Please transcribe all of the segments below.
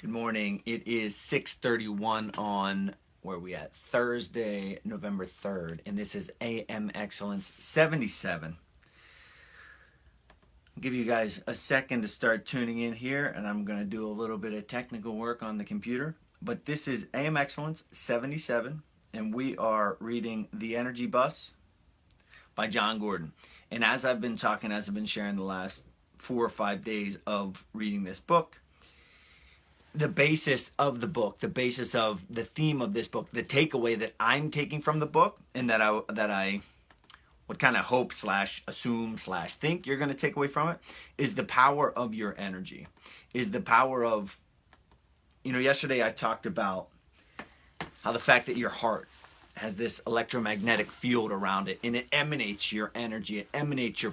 Good morning. It is 6:31 on, where are we at? Thursday, November 3rd, and this is AM Excellence 77. I'll give you guys a second to start tuning in here, and I'm going to do a little bit of technical work on the computer. But this is AM Excellence 77, and we are reading The Energy Bus by John Gordon. And as I've been sharing the last 4 or 5 days of reading this book, the basis of the book, the basis of the theme of this book, the takeaway that I'm taking from the book, and that I would kind of hope / assume / think you're going to take away from it, is the power of your energy, is the power of, yesterday I talked about how the fact that your heart has this electromagnetic field around it, and it emanates your energy, it emanates your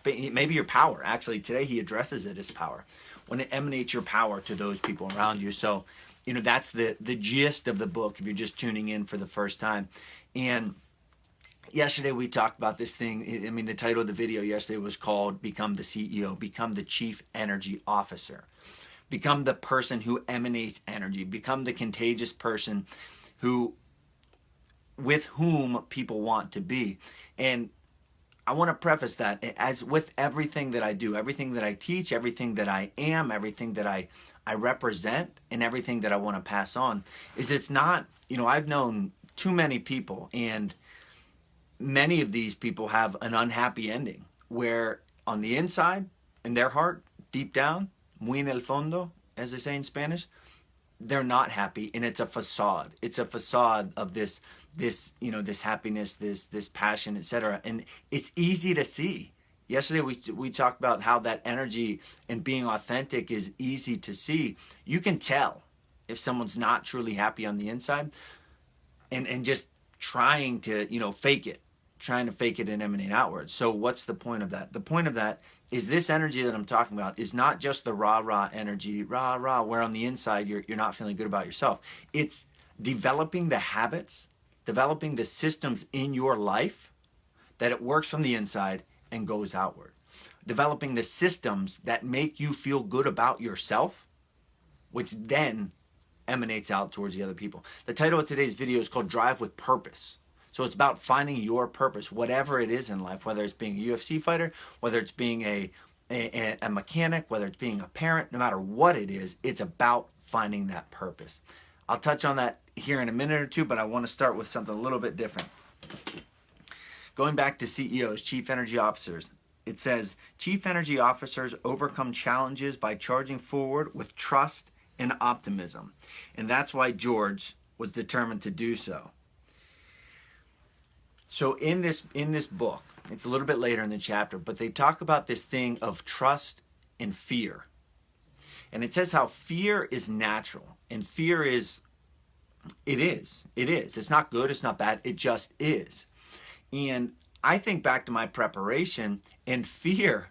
maybe your power. Actually, today he addresses it as power. When it emanates your power to those people around you. So, that's the gist of the book if you're just tuning in for the first time. And yesterday we talked about this thing. The title of the video yesterday was called Become the CEO, Become the Chief Energy Officer. Become the person who emanates energy. Become the contagious person with whom people want to be. And I want to preface that, as with everything that I do, everything that I teach, everything that I am, everything that I represent, and everything that I want to pass on, is it's not, I've known too many people, and many of these people have an unhappy ending, where on the inside, in their heart, deep down, muy en el fondo, as they say in Spanish, they're not happy, and it's a facade. It's a facade of this happiness, this passion, etc. And it's easy to see. Yesterday we talked about how that energy and being authentic is easy to see. You can tell if someone's not truly happy on the inside, and just trying to fake it and emanate outwards. So what's the point of that? The point of that is this energy that I'm talking about is not just the rah energy, where on the inside you're not feeling good about yourself. It's developing the habits, developing the systems in your life that it works from the inside and goes outward. Developing the systems that make you feel good about yourself, which then emanates out towards the other people. The title of today's video is called Drive with Purpose. So it's about finding your purpose, whatever it is in life, whether it's being a UFC fighter, whether it's being a mechanic, whether it's being a parent, no matter what it is, it's about finding that purpose. I'll touch on that here in a minute or two, but I want to start with something a little bit different. Going back to CEOs, Chief Energy Officers, it says, Chief Energy Officers overcome challenges by charging forward with trust and optimism. And that's why George was determined to do so. So in this book, it's a little bit later in the chapter, but they talk about this thing of trust and fear. And it says how fear is natural, and fear is. It's not good, it's not bad, it just is. And I think back to my preparation, and fear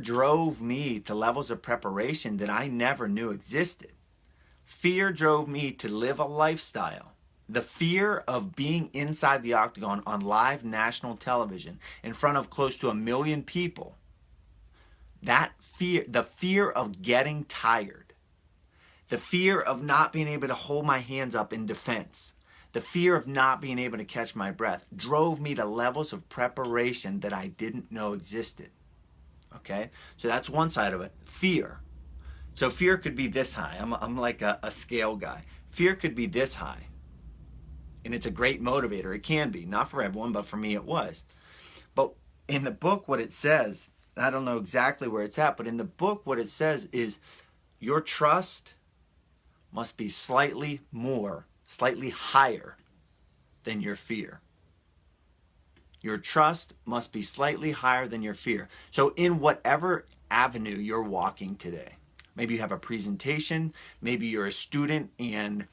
drove me to levels of preparation that I never knew existed. Fear drove me to live a lifestyle. The fear of being inside the octagon on live national television in front of close to 1 million people, that fear, the fear of getting tired, the fear of not being able to hold my hands up in defense, the fear of not being able to catch my breath drove me to levels of preparation that I didn't know existed. Okay? So that's one side of it, fear. So fear could be this high. I'm like a scale guy. Fear could be this high. And it's a great motivator. It can be. Not for everyone, but for me it was. But in the book, what it says, I don't know exactly where it's at, but in the book, what it says is your trust must be slightly higher than your fear. Your trust must be slightly higher than your fear. So in whatever avenue you're walking today, maybe you have a presentation, maybe you're a student and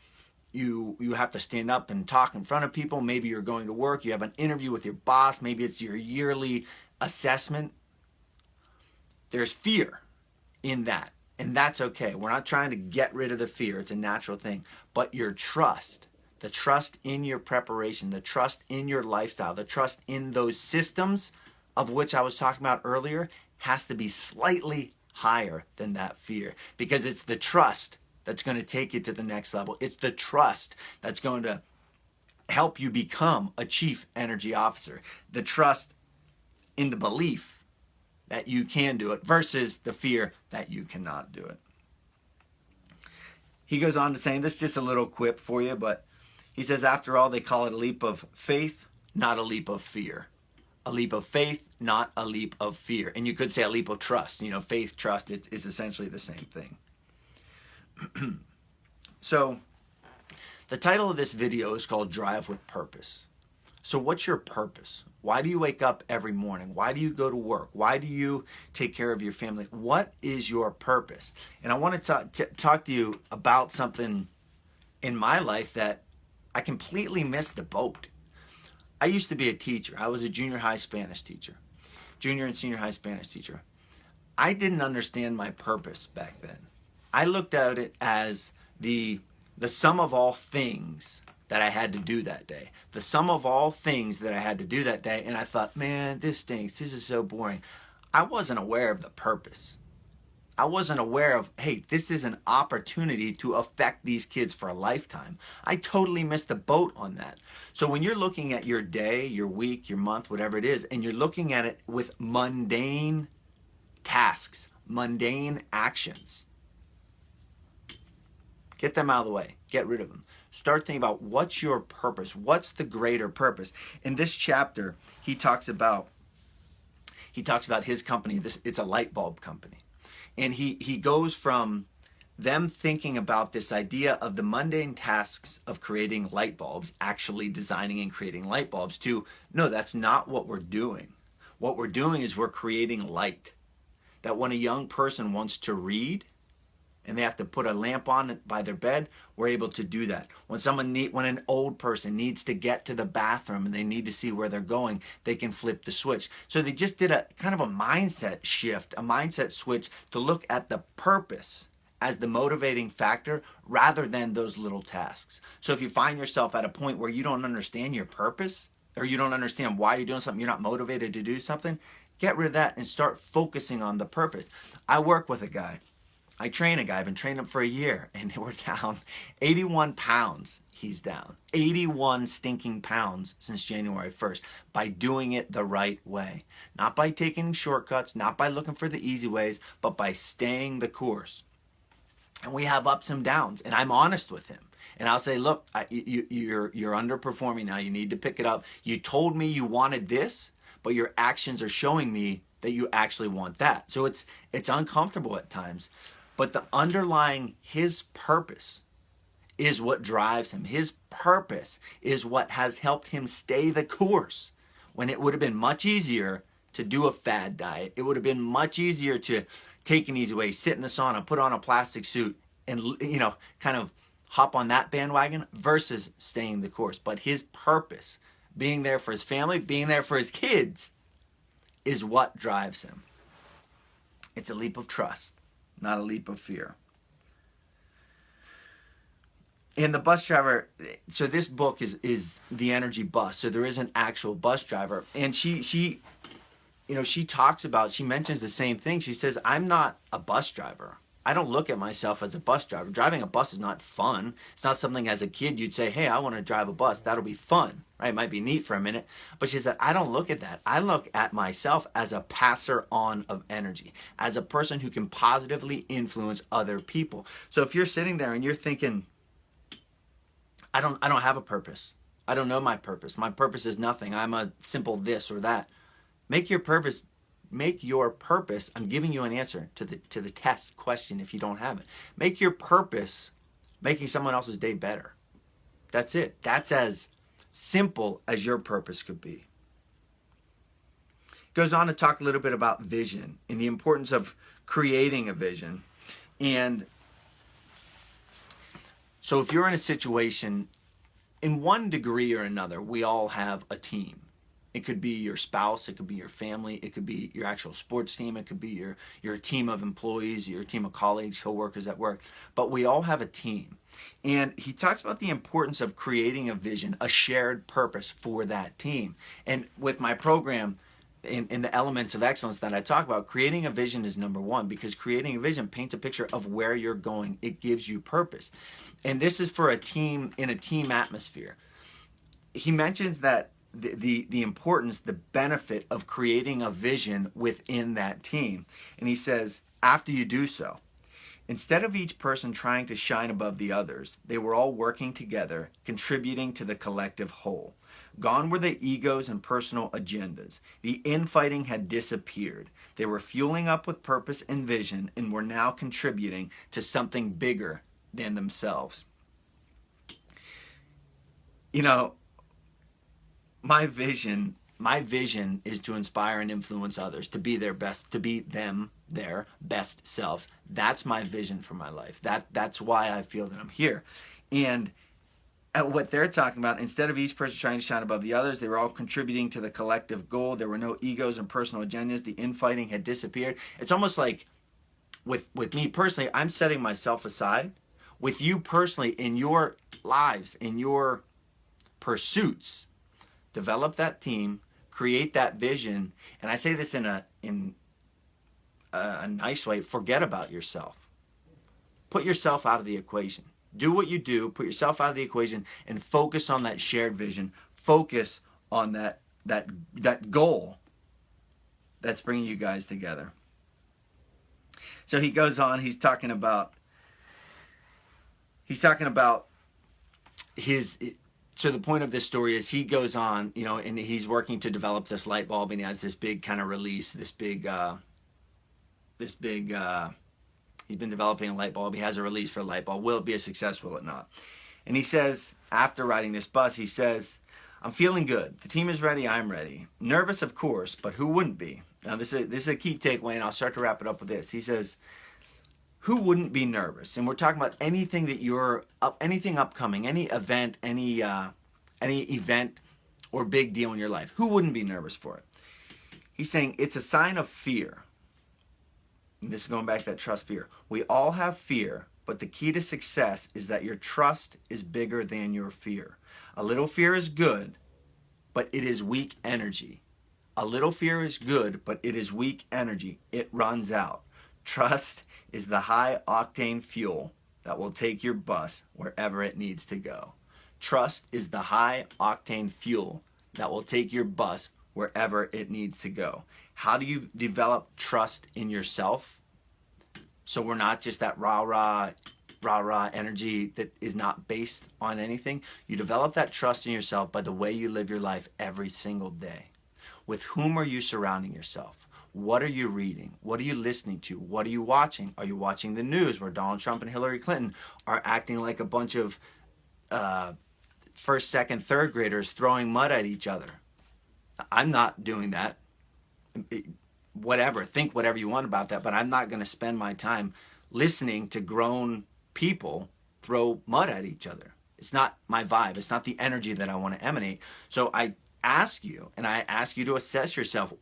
you have to stand up and talk in front of people. Maybe you're going to work. You have an interview with your boss. Maybe it's your yearly assessment. There's fear in that. And that's okay. We're not trying to get rid of the fear. It's a natural thing. But your trust, the trust in your preparation, the trust in your lifestyle, the trust in those systems of which I was talking about earlier has to be slightly higher than that fear, because it's the trust that's going to take you to the next level. It's the trust that's going to help you become a chief energy officer. The trust in the belief that you can do it versus the fear that you cannot do it. He goes on to saying, this is just a little quip for you, but he says, after all, they call it a leap of faith, not a leap of fear. A leap of faith, not a leap of fear. And you could say a leap of trust. You know, faith, trust, it's essentially the same thing. So, the title of this video is called Drive with Purpose. So what's your purpose? Why do you wake up every morning? Why do you go to work? Why do you take care of your family? What is your purpose? And I want to talk to you about something in my life that I completely missed the boat. I used to be a teacher. I was a junior high Spanish teacher, junior and senior high Spanish teacher. I didn't understand my purpose back then. I looked at it as the sum of all things that I had to do that day. The sum of all things that I had to do that day. And I thought, man, this stinks. This is so boring. I wasn't aware of the purpose. I wasn't aware of, hey, this is an opportunity to affect these kids for a lifetime. I totally missed the boat on that. So when you're looking at your day, your week, your month, whatever it is, and you're looking at it with mundane tasks, mundane actions, get them out of the way. Get rid of them. Start thinking about what's your purpose. What's the greater purpose? In this chapter, he talks about his company. It's a light bulb company. And he goes from them thinking about this idea of the mundane tasks of creating light bulbs, actually designing and creating light bulbs, to, no, that's not what we're doing. What we're doing is we're creating light. That when a young person wants to read, and they have to put a lamp on by their bed, we're able to do that. When an old person needs to get to the bathroom and they need to see where they're going, they can flip the switch. So they just did a kind of a mindset shift, a mindset switch to look at the purpose as the motivating factor rather than those little tasks. So if you find yourself at a point where you don't understand your purpose, or you don't understand why you're doing something, you're not motivated to do something, get rid of that and start focusing on the purpose. I work with a guy. I train a guy. I've been training him for a year, and we're down 81 pounds. He's down 81 stinking pounds since January 1st by doing it the right way. Not by taking shortcuts, not by looking for the easy ways, but by staying the course. And we have ups and downs, and I'm honest with him. And I'll say, look, you're underperforming now. You need to pick it up. You told me you wanted this, but your actions are showing me that you actually want that. So it's uncomfortable at times. But the underlying, his purpose is what drives him. His purpose is what has helped him stay the course when it would have been much easier to do a fad diet. It would have been much easier to take an easy way, sit in the sauna, put on a plastic suit, and, you know, kind of hop on that bandwagon versus staying the course. But his purpose, being there for his family, being there for his kids, is what drives him. It's a leap of trust, not a leap of fear. And the bus driver, so this book is The Energy Bus. So there is an actual bus driver. And she mentions the same thing. She says, I'm not a bus driver. I don't look at myself as a bus driver. Driving a bus is not fun. It's not something as a kid you'd say, hey, I want to drive a bus. That'll be fun, right? It might be neat for a minute. But she said, I don't look at that. I look at myself as a passer on of energy, as a person who can positively influence other people. So if you're sitting there and you're thinking, I don't have a purpose. I don't know my purpose. My purpose is nothing. I'm a simple this or that. Make your purpose, I'm giving you an answer to the test question if you don't have it. Make your purpose making someone else's day better. That's it. That's as simple as your purpose could be. Goes on to talk a little bit about vision and the importance of creating a vision. And so if you're in a situation, in one degree or another, we all have a team. It could be your spouse, it could be your family, it could be your actual sports team, it could be your team of employees, your team of colleagues, co-workers at work. But we all have a team. And he talks about the importance of creating a vision, a shared purpose for that team. And with my program, in the elements of excellence that I talk about, creating a vision is number one, because creating a vision paints a picture of where you're going. It gives you purpose. And this is for a team, in a team atmosphere. He mentions that the importance, the benefit of creating a vision within that team. And he says, after you do so, instead of each person trying to shine above the others, they were all working together, contributing to the collective whole. Gone were the egos and personal agendas. The infighting had disappeared. They were fueling up with purpose and vision, and were now contributing to something bigger than themselves. You know, my vision is to inspire and influence others to be their best, to be their best selves. That's my vision for my life. That's why I feel that I'm here. And what they're talking about, instead of each person trying to shine above the others, they were all contributing to the collective goal. There were no egos and personal agendas. The infighting had disappeared. It's almost like, with me personally, I'm setting myself aside. With you personally, in your lives, in your pursuits, develop that team, create that vision. And I say this in a nice way: forget about yourself. Put yourself out of the equation. Do what you do, put yourself out of the equation, and focus on that shared vision. Focus on that goal that's bringing you guys together. So he goes on, he's talking about his, so the point of this story is, he goes on, you know, and he's working to develop this light bulb, and he has this big kind of release, he's been developing a light bulb. He has a release for a light bulb. Will it be a success? Will it not? And he says, after riding this bus, he says, I'm feeling good. The team is ready. I'm ready. Nervous, of course, but who wouldn't be? Now, this is a key takeaway, and I'll start to wrap it up with this. He says, who wouldn't be nervous? And we're talking about anything that anything upcoming, any event or big deal in your life. Who wouldn't be nervous for it? He's saying it's a sign of fear. And this is going back to that trust fear. We all have fear, but the key to success is that your trust is bigger than your fear. A little fear is good, but it is weak energy. A little fear is good, but it is weak energy. It runs out. Trust is the high octane fuel that will take your bus wherever it needs to go. Trust is the high octane fuel that will take your bus wherever it needs to go. How do you develop trust in yourself? So we're not just that rah-rah energy that is not based on anything. You develop that trust in yourself by the way you live your life every single day. With whom are you surrounding yourself? What are you reading? What are you listening to? What are you watching? Are you watching the news where Donald Trump and Hillary Clinton are acting like a bunch of first, second, third graders throwing mud at each other? I'm not doing that. Whatever, think whatever you want about that, but I'm not going to spend my time listening to grown people throw mud at each other. It's not my vibe. It's not the energy that I want to emanate. So I ask you to assess yourself.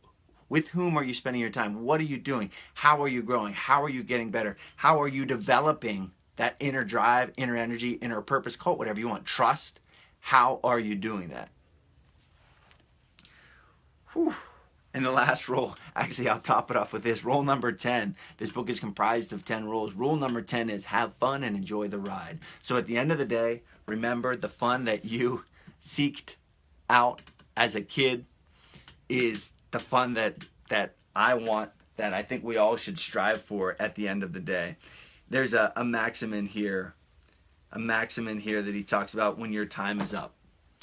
With whom are you spending your time? What are you doing? How are you growing? How are you getting better? How are you developing that inner drive, inner energy, inner purpose? Call it whatever you want. Trust. How are you doing that? Whew. And the last rule, actually I'll top it off with this. Rule number 10. This book is comprised of 10 rules. Rule number 10 is have fun and enjoy the ride. So at the end of the day, remember the fun that you seeked out as a kid is the fun that I want, that I think we all should strive for at the end of the day. There's a maxim in here that he talks about when your time is up.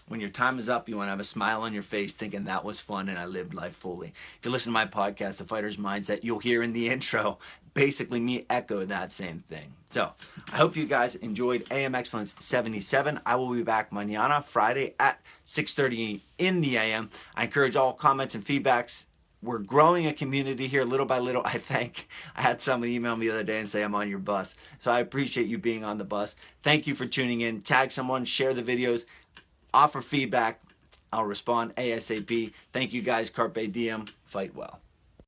When your time is up, you want to have a smile on your face thinking that was fun and I lived life fully. If you listen to my podcast, The Fighter's Mindset, you'll hear in the intro basically me echo that same thing. So I hope you guys enjoyed AM Excellence 77. I will be back mañana, Friday at 6:30 in the AM. I encourage all comments and feedbacks. We're growing a community here little by little. I had someone email me the other day and say I'm on your bus. So I appreciate you being on the bus. Thank you for tuning in. Tag someone, share the videos. Offer feedback. I'll respond ASAP. Thank you guys. Carpe diem. Fight well.